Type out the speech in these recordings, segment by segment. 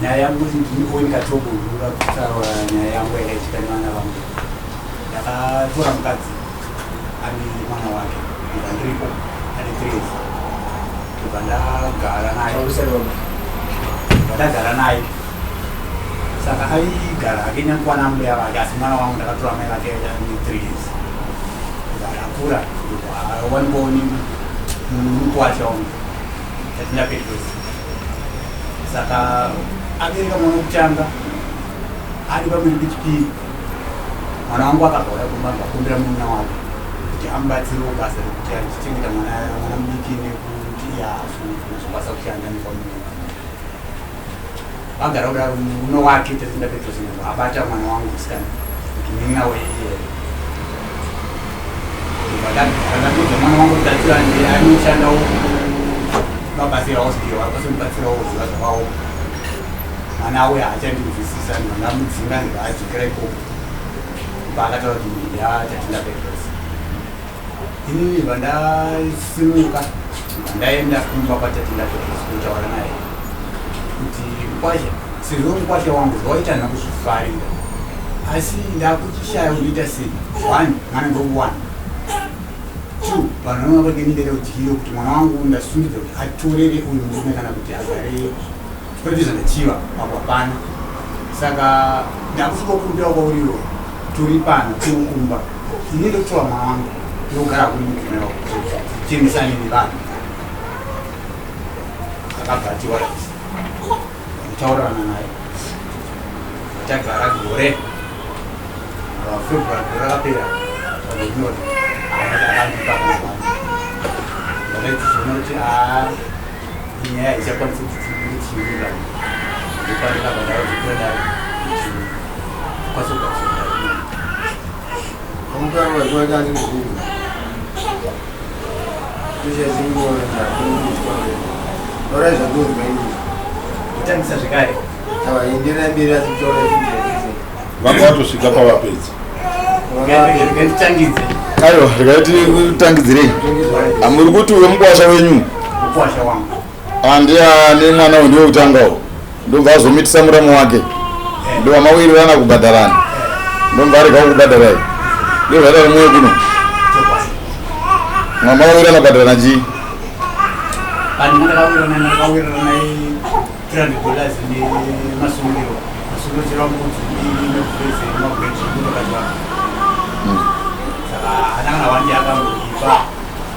Nyaya yangu ndinooneka togurura kutaura nyaya yangu yakaitika nevana vangu. Ndakatora mukadzi ane mwana wake ndiripo ane 3 ndobva ndagara naye. Saka aigara hake nyangwana mbuya vake, asi mwana wangu ndakatora mai vake ane 3 years. Ndakakura wanimboni mukwasha wangu yatindapedwesa. Saka abereka mwana wekutanga ari pamiri pechipiri. Mwana wangu akabva kumba akumbira munna wake kuti amubatsirewo basa rekuti achichengeta mwana mudiki nekuti azokwanisa kushanda nepamuviri. Agara kudaro muno wake tatindapedwesa abata mwana wangu musikana kuti nina weiye. Akapedza mwana wangu kuti anoshandawo mabasa ehospital akasomubatsirawo ziva zvavawo. Mwana awe haachandinzwisisa ndingamudzinga ndikaadzokera ikoko paakataura kuti miri yatatindapedwesa. Inini vandasimuka ndaenda kumba kwatatindapedwesa kutaura naye kuti mukwasha, sezvo mukwasha wangu zvawaita nakuzvifarira, asi ndakuchishaya unoita sei. 1 mwana ndomu 1. 2 vanhu vanovakenindere kudyiro kuti mwana wangu ndasungidza kuti atorere uyu murume kana kuti agare kwete zvandachiva pakwapana. Saka ndakusvikokumbira kwauriwo turi pano tiukumba inenge kutora mwana wangu ndogara kuimukina tiendesane nevanhu. Akabva atiwaraisa taurana naye tagara gore February gore rakapera vanodinoti ndakaizoona kuti inyaya ichakwanisa kutichiira ndopanikabvadaoikuendayo kwasogasoga omukama wekwekandi muzuru tuchezingona oraizva ndozvaini kutangisa zvekare avaindira mberi asitore vanga vatosvika pavapedza nganditangidze. Aiwa, rikaiti kutangidzirei. Amuri kuti uwe mukwasha wenyu? Mukwasha wangu. Andiya nemwana wendiwe kutangawo. Ndobva azomitisa muramo wake. Ndobva mawirirana kubhadharana. Ndobva arega kubhadharai. Ndobva mumwe kuno. Mawirirana kubhadharana chii? Ndakawirirana $300 nemasungiro. Masungiro chero mudzi nebvese nemabrechi ndokazva. Ananga wandi akamboipa.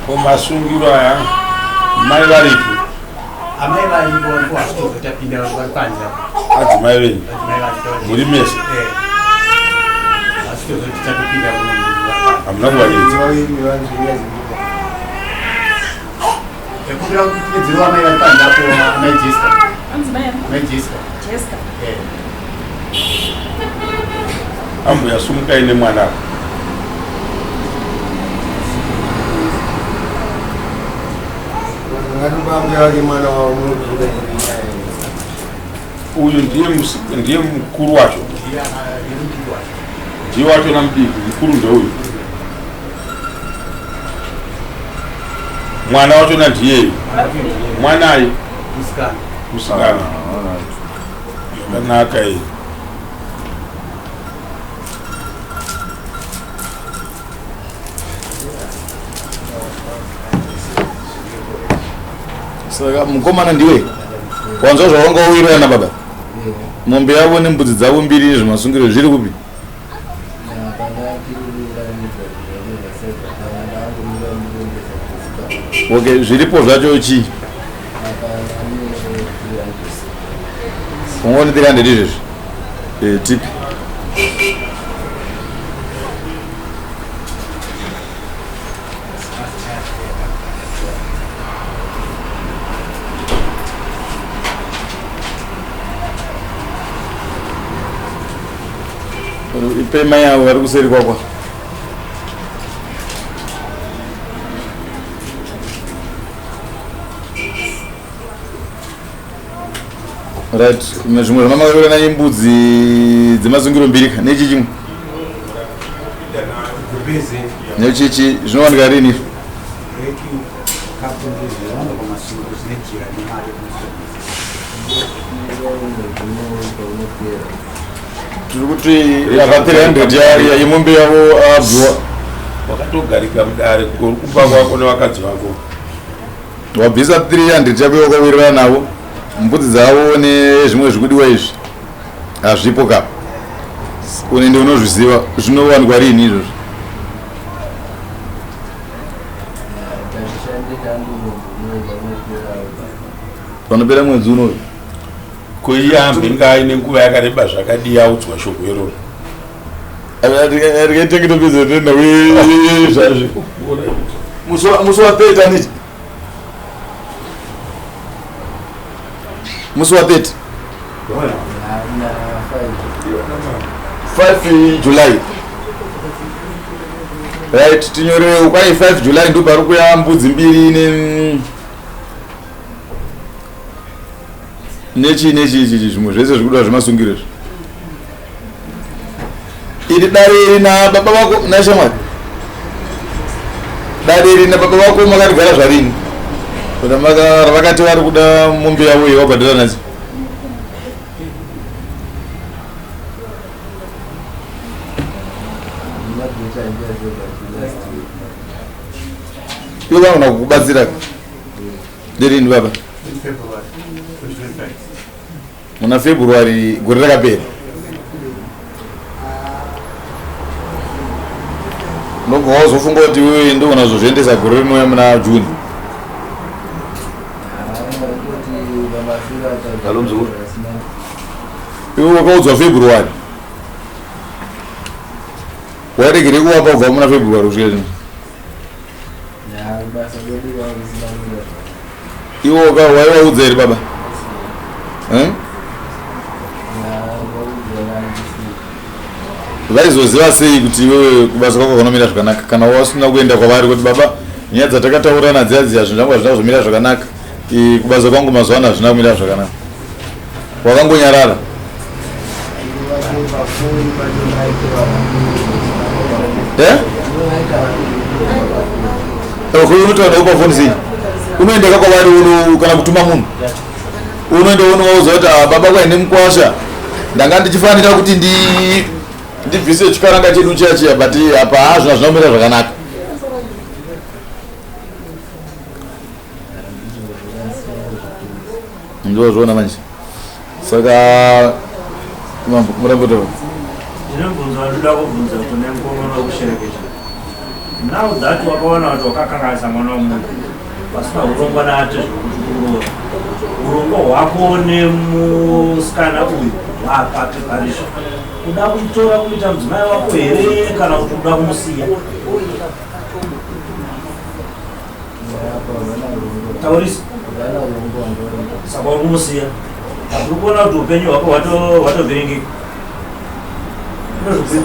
Komasungiro aya mai varipo. Amai varipo ndipo asitozotapinda kwanza. Adzimai venyu. Muri mese. Asitozoti tatopinda kuno. Hamuna kuvaedza. Ekubira kuti dziro amai vari panze apo amai Jessica. Amai Jessica. Ambuya sumuka ine mwana. Uyu ndiye mukuru wacho. Ndiye wacho namudiki, mukuru ndeuyu. Mwana wacho nandiye. Mwanayi musikana. Zvakanaka iyi. Saka mukomana ndiwe? Kwanza zvawanga uwirirana baba? Mombe yavo nembudzi dzavo mbiri zvemasungiro zviri kupi? Okay, zviripo zvacho chii? Ungoni 300 izvezvi? Tipi? Ipe mai yavo vari kuseri kwakwa. Right, zvimwe zvamakaverana nembudzi dzemasungiro mbiri nechi chimwe. Nechichi zvinowanika rini? tiri kuti yaka 300 yemombe yavo abviwa. Wakatogarika mudare kuri kumba kwako nevakadzi vako. Wabvisa 300 chako wakawirirana navo. Mbudzi dzavo nezvimwe zvikudiwa izvi hazvipo kapa. Unende unozviziva zvinowanikwa rini izvozvo? Panopera mwedzi unoyu Kuiyambe ngaine nguva yakareba zvakadii audzwa shoko iroro. riketekitopedza tenda zvazvi musi wa30 aniti musi wa 30 5 July right tinyore ukwai 5 July ndo pari kuya mbudzi mbiri nechi zvimwe zvese zvikuda zvemasungiro iri dare iri na baba vako nashamwari dare iri na baba vako makarigara zvarini kuti vakati vari kuda mombe yavo yavabhadhira nadzo ivo vanogona kukubatsira derini baba muna February gore rakapera ndobva wazofunga kuti wewe ndo unazozviendesa gore rinouya muna June iwe wakaudzwa February waregere kuvapa kubva muna February kusvika zvino iwe waivaudza here baba vaizoziva sei kuti wewe kubasa kwako kunomira zvakanaka kana wasina kuenda kwavari kuti baba nyaya dzatakataura nadziyadziya zvinhu zvangu hazvina kuzomira zvakanaka kubasa kwangu mazuva ano hazvina kumira zvakanaka wakangonyarara unotaura upafoni sei unoenda kakwavari kana kutuma munhu unoenda unovaudza kuti baba kwaine mukwasha ndanga ndichifanira kuti ndibvise chikaranga chedu chiya but apa hazvina zvinomira zvakanaka ndozvoona manje saka murambotova ndinobvunza ndoda kubvunza kune mukomana kusherekesha now that wakaona kuti wakakanganisa mwana womunhu pasina urongwa naate zvekuti urongwa hwako nemusikana uyu hwakapreparisha kuda kutora kuita mudzimai wako here kana kuti kuda kumusiya taurisa saka uri kumusiya hakuri kuona kuti upenyu hwako hwatovhiringika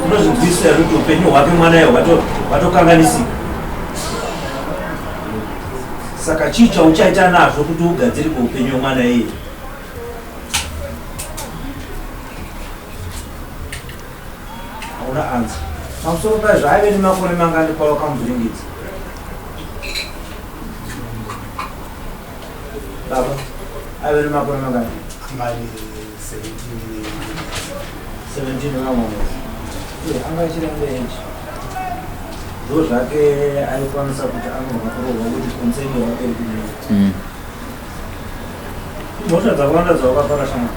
unozvibvisira kuti upenyu hwake mwanayo hwatokanganisika saka chii chauchaita nazvo kuti ugadzirike upenyu hwemwana iye hauna anza pamusoro paizvo aive nemakore mangani kwavakamuvhiringidza baba aive nemakore mangani 17 mamwamwezi anga achirembeji ndo zvake aikwanisa kuti anogona kuti konseni wake mhosva dzakawanda dzavakaparashana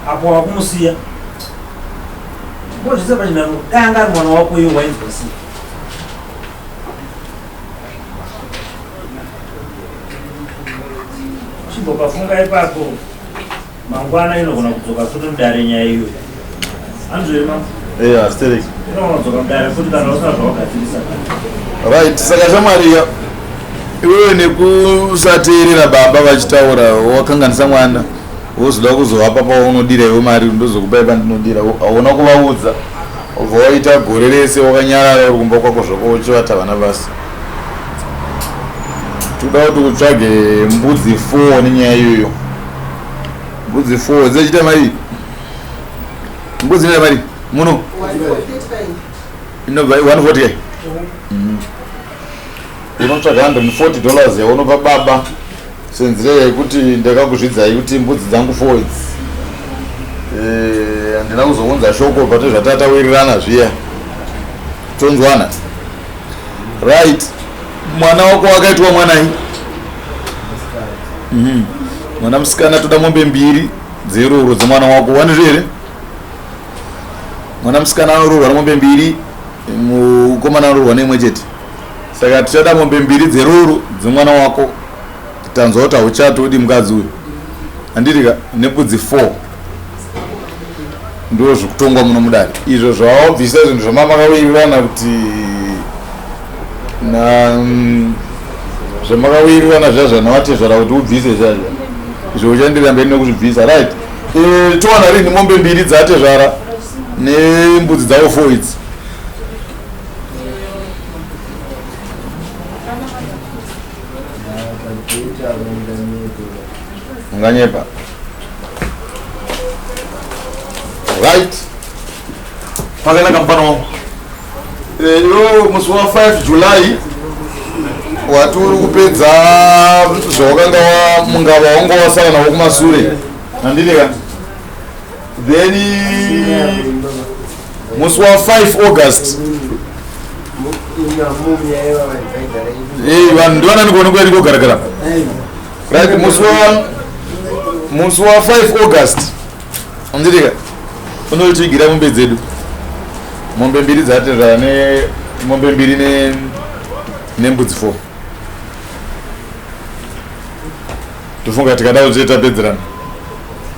apo wakumusiya zvese pachinaro dai anga ari mwana wako iwe wainzwa sei chimbokafunga ipapo mangwana inogona kudzoka futi mudare nyaya iyoyo anzvema astereki inogona kudzoka mudare futi kana usina zvawagadzirisa right saka shamwariya iwewe nekusateerera baba vachitaura wakanganisa mwana wozoda kuzovapa paunodira iwe mari ndozokupai pandinodira hauna kuvaudza ubva waita gore rese wakanyarara uri kumba kwako zvako uchivata vana vasi toda kuti utsvage mbudzi 4 nenyaya iyoyo mbudzi 4 dzechita mari mbudzi ina mari muno inobva 140 unotsvaga $140 yaunopa baba senzira yekuti ndakakuzvidzai kuti mbudzi dzangu 4 idzi handina kuzounza shoko pate zvatatawirirana zviya tonzwana right. Mwana wako wakaitwa mwanai? Mwana musikana toda mombe 2 dzeroro dzemwana wako wanizvo here? Mwana musikana anororwa nemombe 2, mukomana anororwa neimwe chete. Saka tichada mombe 2 dzeroro dzemwana wako. Tanzwa kuti hauchatodi mukadzi uyu handirika nepudzi 4 ndo zvekutongwa muno mudare. Izvo zvawabvisa zvinhu zvamamakawirirana kuti zvamakawirirana zvazvanawatezvara kuti ubvise zvazva izvo uchandira mberi nekuzvibvisa right. Towana rini mombe 2 dzatezvara nembudzi dzavo 4 idzi? Unganyepa right. Pakanaka mufana wangu. Iwo musi wa 5 July wati uri kupedza zvawakanga mungava wangu wasara nawo kumasure handidika. Then musi wa 5 August vanhu ndivana ndikuona kuya ndikogaragara right. Musi wa 5 August handidika unotigira mombe dzedu, mombe 2 dzatezvara nemombe 2 nembudzi 4. Tofunga tikada kuti tapedzerana.